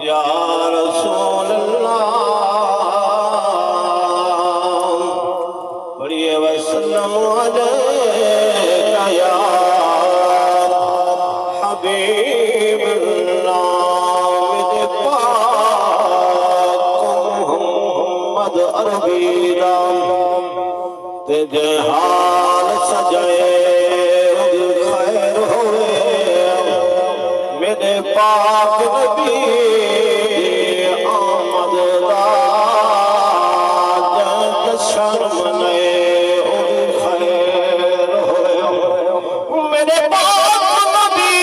या रसूल अल्लाह पढ़िए वसल्लम अलैका या हबीब अल्लाह मोहम्मद अरबी राम तेरे हाल सजए खैर होए मेरे पाक नबी आमद शर्म नए खैर होए मेरे पाक नबी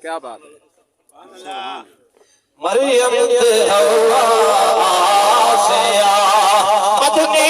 क्या बात है। मरियम ते हवा से आ मदनी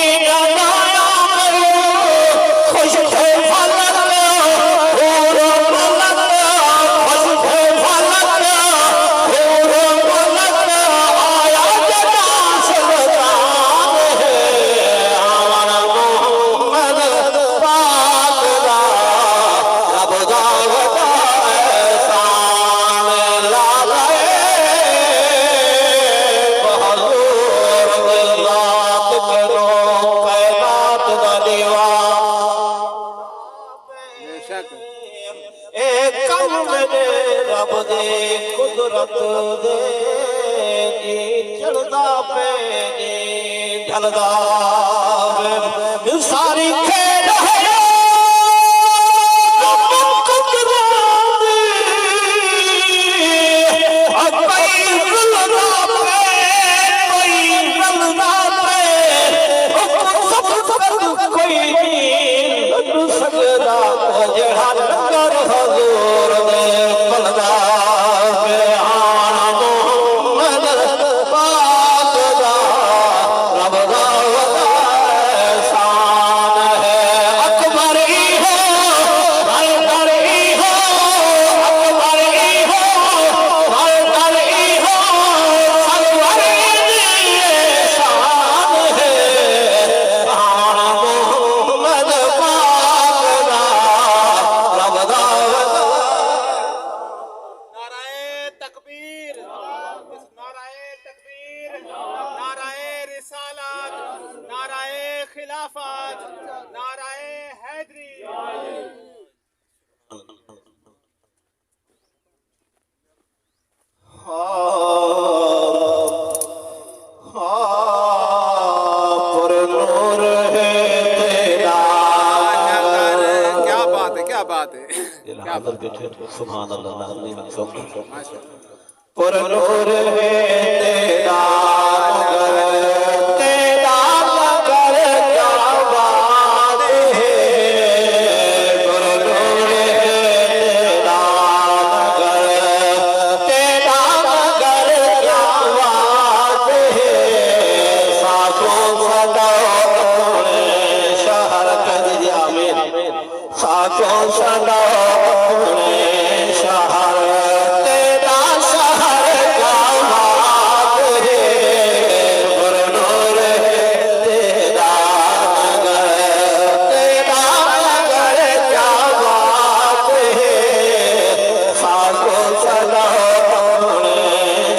कुदरत दे जी चढ़दा पे जी ढलदा सारी खेल है खिलाफत, नाराए हैदरी। क्या बात है, क्या बात है, क्या बात है। सुभान अल्लाह। पर नूर है तेरा नगर, तेरा नगर क्या बात है। पर नूर है तेरा नगर, तेरा नगर क्या बात है। सातों सदाओं ने शहर कर दिया मेरे, सातों सदाओं ने शहर तेरा शहर क्या बात है। पर नूर है तेरा नगर, तेरा नगर क्या बात है। सातों सदाओं ने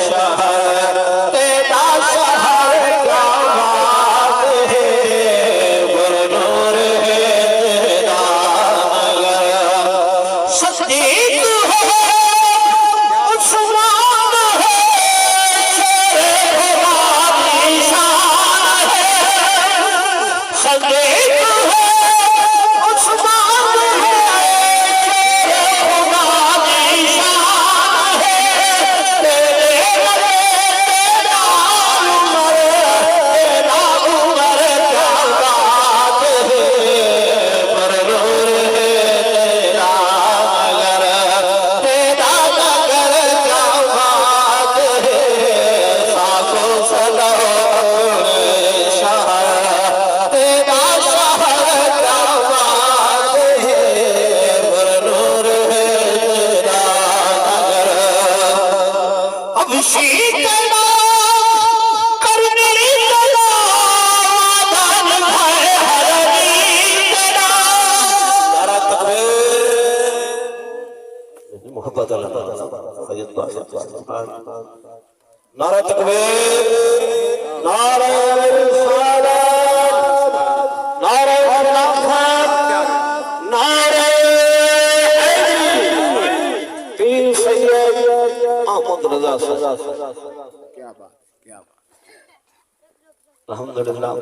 शहर तेरा शहर क्या बात है। पर नूर है तेरा नगर। सदीक है उस्मान है, शेरे खुदा की शान है। सदीक है उस्मान है, शेरे खुदा की शान है। तेरे लगे तेरा उमर, तेरा उमर क्या बात है। पर नूर है तेरा नगर, तेरा नगर क्या बात है। सातों सदाओं ने शहर तेरा शहर क्या बात है। पर नूर है तेरा नगर। अब शीतला करनी तेरा दान है हरनी तेरा। नारा तकबीर। मोहब्बत अल्लाह नारा तकबीर, नारा रिसालत, नारा खिलाफत, नारा पीर सैयद अहमद रजा साहब। क्या बात, क्या बात। अल्हम्दुलिल्लाह।